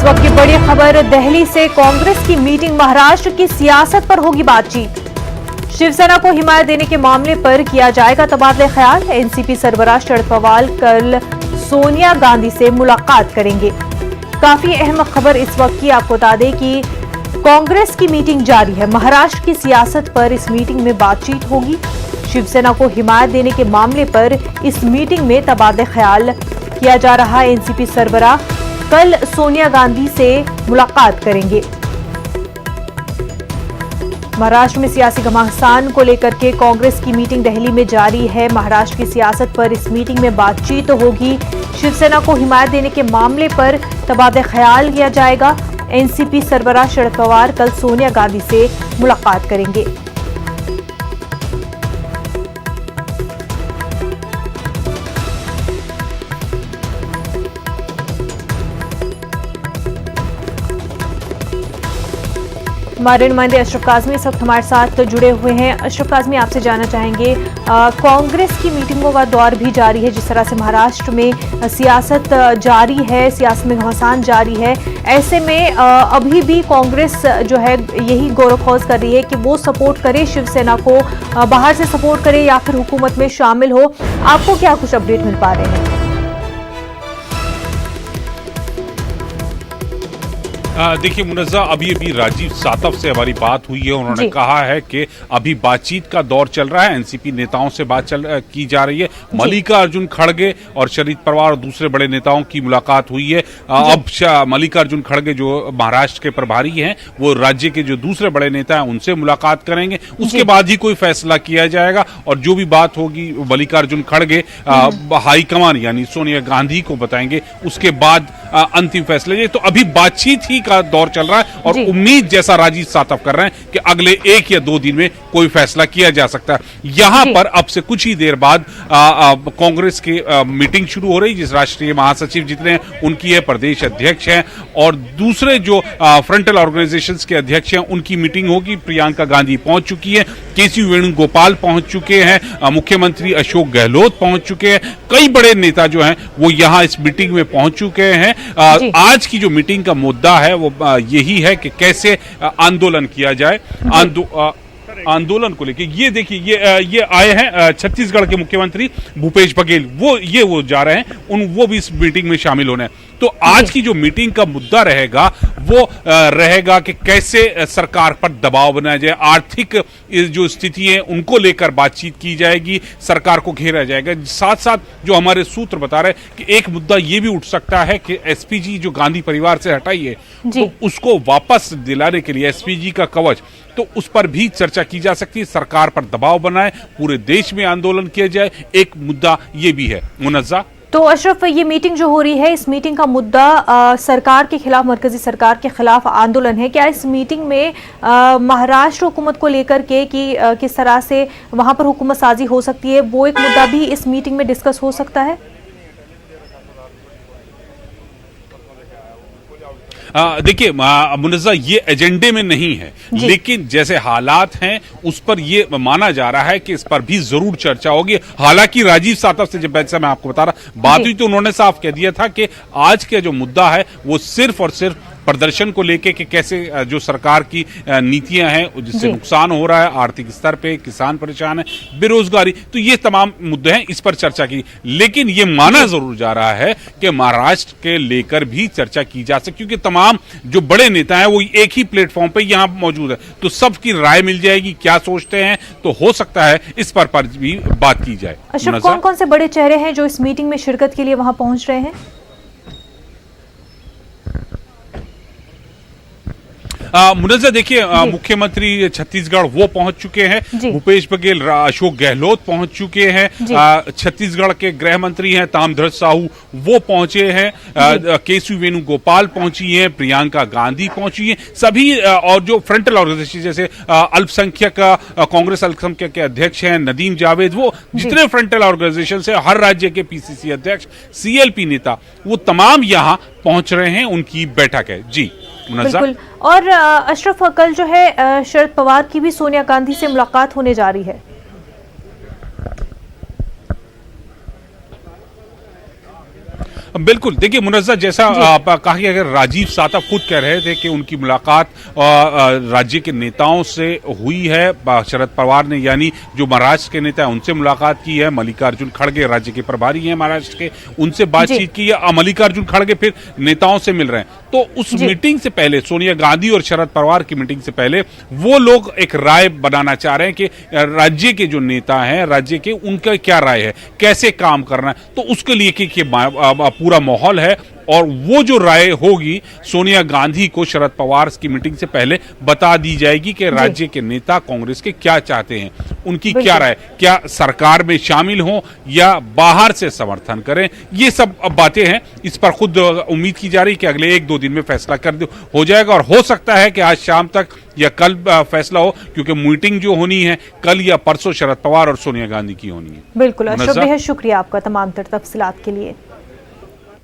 वक्त की बड़ी खबर दिल्ली से कांग्रेस की मीटिंग, महाराष्ट्र की सियासत पर होगी बातचीत। शिवसेना को हिमायत देने के मामले पर किया जाएगा तबादले ख्याल। एनसीपी सरबराह शरद पवार कल सोनिया गांधी से मुलाकात करेंगे। काफी अहम खबर इस वक्त की, आपको बता दें कि कांग्रेस की मीटिंग जारी है। महाराष्ट्र की सियासत पर इस मीटिंग में बातचीत होगी। शिवसेना को हिमायत देने के मामले पर इस मीटिंग में तबादले ख्याल किया जा रहा है। एनसीपी सरबराह कल सोनिया गांधी से मुलाकात करेंगे। महाराष्ट्र में सियासी घमासान को लेकर के कांग्रेस की मीटिंग दिल्ली में जारी है। महाराष्ट्र की सियासत पर इस मीटिंग में बातचीत होगी। शिवसेना को हिमायत देने के मामले पर तबादले ख्याल किया जाएगा। एनसीपी सरबराह शरद पवार कल सोनिया गांधी से मुलाकात करेंगे। हमारे नुमाइंदे अशरफ काज़मी इस वक्त हमारे साथ जुड़े हुए हैं। अशरफ काज़मी, आपसे जानना चाहेंगे, कांग्रेस की मीटिंगों का दौर भी जारी है। जिस तरह से महाराष्ट्र में सियासत जारी है, सियासत में घमासान जारी है, ऐसे में अभी भी कांग्रेस जो है यही गौरखौज कर रही है कि वो सपोर्ट करे शिवसेना को, बाहर से सपोर्ट करे या फिर हुकूमत में शामिल हो। आपको क्या कुछ अपडेट मिल पा रहे हैं? देखिए मुनज़्ज़ा, अभी राजीव सातव से हमारी बात हुई है। उन्होंने कहा है कि अभी बातचीत का दौर चल रहा है। एनसीपी नेताओं से बात की जा रही है। मल्लिकार्जुन खड़गे और शरद पवार और दूसरे बड़े नेताओं की मुलाकात हुई है। अब मल्लिकार्जुन खड़गे जो महाराष्ट्र के प्रभारी हैं, वो राज्य के जो दूसरे बड़े नेता हैं उनसे मुलाकात करेंगे। उसके बाद ही कोई फैसला किया जाएगा और जो भी बात होगी मल्लिकार्जुन खड़गे हाईकमान यानी सोनिया गांधी को बताएंगे। उसके बाद अंतिम फैसले। तो अभी बातचीत ही का दौर चल रहा है और उम्मीद, जैसा राजीव सातव कर रहे हैं, कि अगले 1 या 2 दिन में कोई फैसला किया जा सकता है। यहां पर अब से कुछ ही देर बाद कांग्रेस की मीटिंग शुरू हो रही, जिस राष्ट्रीय महासचिव जितने हैं उनकी है, प्रदेश अध्यक्ष हैं और दूसरे जो फ्रंटल ऑर्गेनाइजेशंस के अध्यक्ष हैं उनकी मीटिंग होगी। प्रियंका गांधी पहुंच चुकी है, केसी वेणुगोपाल पहुंच चुके हैं, मुख्यमंत्री अशोक गहलोत पहुंच चुके हैं। कई बड़े नेता जो हैं वो यहां इस मीटिंग में पहुंच चुके हैं। आज की जो मीटिंग का मुद्दा है वो यही है कि कैसे आंदोलन किया जाए। आंदोलन को लेके ये देखिए, ये आए हैं छत्तीसगढ़ के मुख्यमंत्री भूपेश बघेल, वो जा रहे हैं, वो भी इस मीटिंग में शामिल होने हैं। तो आज की जो मीटिंग का मुद्दा रहेगा वो रहेगा कि कैसे सरकार पर दबाव बनाया जाए। आर्थिक जो स्थिति है उनको लेकर बातचीत की जाएगी, सरकार को घेरा जाएगा। साथ साथ जो हमारे सूत्र बता रहे हैं कि एक मुद्दा ये भी उठ सकता है कि एसपीजी जो गांधी परिवार से हटाई है, तो उसको वापस दिलाने के लिए एसपीजी का कवच, तो उस पर भी चर्चा की जा सकती है। सरकार पर दबाव बनाए, पूरे देश में आंदोलन किया जाए, एक मुद्दा ये भी है। मुनज़्ज़ा, तो अशरफ, ये मीटिंग जो हो रही है, इस मीटिंग का मुद्दा सरकार के खिलाफ, मरकजी सरकार के खिलाफ आंदोलन है। क्या इस मीटिंग में महाराष्ट्र हुकूमत को लेकर के कि किस तरह से वहां पर हुकूमत साजी हो सकती है, वो एक मुद्दा भी इस मीटिंग में डिस्कस हो सकता है? देखिए मुनज़्ज़ा, ये एजेंडे में नहीं है, लेकिन जैसे हालात हैं उस पर ये माना जा रहा है कि इस पर भी जरूर चर्चा होगी। हालांकि राजीव सातव से जब वैसे मैं आपको बता रहा बात हुई तो उन्होंने साफ कह दिया था कि आज का जो मुद्दा है वो सिर्फ और सिर्फ प्रदर्शन को लेके कि कैसे जो सरकार की नीतियां हैं जिससे नुकसान हो रहा है, आर्थिक स्तर पे किसान परेशान है, बेरोजगारी, तो ये तमाम मुद्दे हैं, इस पर चर्चा की। लेकिन ये माना जरूर जा रहा है कि महाराष्ट्र के लेकर भी चर्चा की जा सकती, क्योंकि तमाम जो बड़े नेता हैं वो एक ही प्लेटफॉर्म पे यहाँ मौजूद है, तो सबकी राय मिल जाएगी, क्या सोचते हैं, तो हो सकता है इस पर भी बात की जाए। अशरफ, कौन कौन से बड़े चेहरे हैं जो इस मीटिंग में शिरकत के लिए वहां पहुंच रहे हैं? मुनज़्ज़ा, देखिए मुख्यमंत्री छत्तीसगढ़ वो पहुंच चुके हैं, भूपेश बघेल, अशोक गहलोत पहुंच चुके हैं, छत्तीसगढ़ के गृह मंत्री हैं ताम्रध्वज साहू वो पहुंचे हैं, केसी वेणुगोपाल पहुंची हैं, प्रियंका गांधी पहुंची हैं, सभी और जो फ्रंटल ऑर्गेनाइजेशन जैसे अल्पसंख्यक कांग्रेस अल्पसंख्यक के अध्यक्ष हैं नदीम जावेद, वो जितने फ्रंटल ऑर्गेनाइजेशन है, हर राज्य के पीसीसी अध्यक्ष, सीएलपी नेता, वो तमाम यहां पहुंच रहे हैं, उनकी बैठक है। जी बिल्कुल। और अशरफ, कल जो है शरद पवार की भी सोनिया गांधी से मुलाकात होने जा रही है। बिल्कुल, देखिए मुनज़्ज़ा, जैसा आप कहा कि अगर राजीव सातव खुद कह रहे थे कि उनकी मुलाकात राज्य के नेताओं से हुई है, शरद पवार ने यानी जो महाराष्ट्र के नेता है उनसे मुलाकात की है, मल्लिकार्जुन खड़गे राज्य के प्रभारी हैं महाराष्ट्र के, उनसे बातचीत की है, मल्लिकार्जुन खड़गे फिर नेताओं से मिल रहे हैं। तो उस मीटिंग से पहले, सोनिया गांधी और शरद पवार की मीटिंग से पहले, वो लोग एक राय बनाना चाह रहे हैं कि राज्य के जो नेता हैं, राज्य के, उनका क्या राय है, कैसे काम करना है। तो उसके लिए कि पूरा माहौल है और वो जो राय होगी सोनिया गांधी को शरद पवार की मीटिंग से पहले बता दी जाएगी कि राज्य के नेता कांग्रेस के क्या चाहते हैं, उनकी क्या राय, क्या सरकार में शामिल हो या बाहर से समर्थन करें। ये सब बातें हैं, इस पर खुद उम्मीद की जा रही है कि अगले 1-2 दिन में फैसला हो जाएगा और हो सकता है कि आज शाम तक या कल फैसला हो, क्योंकि मीटिंग जो होनी है कल या परसों शरद पवार और सोनिया गांधी की होनी है। बिल्कुल, बेहद शुक्रिया आपका तमाम तफसीलात के लिए।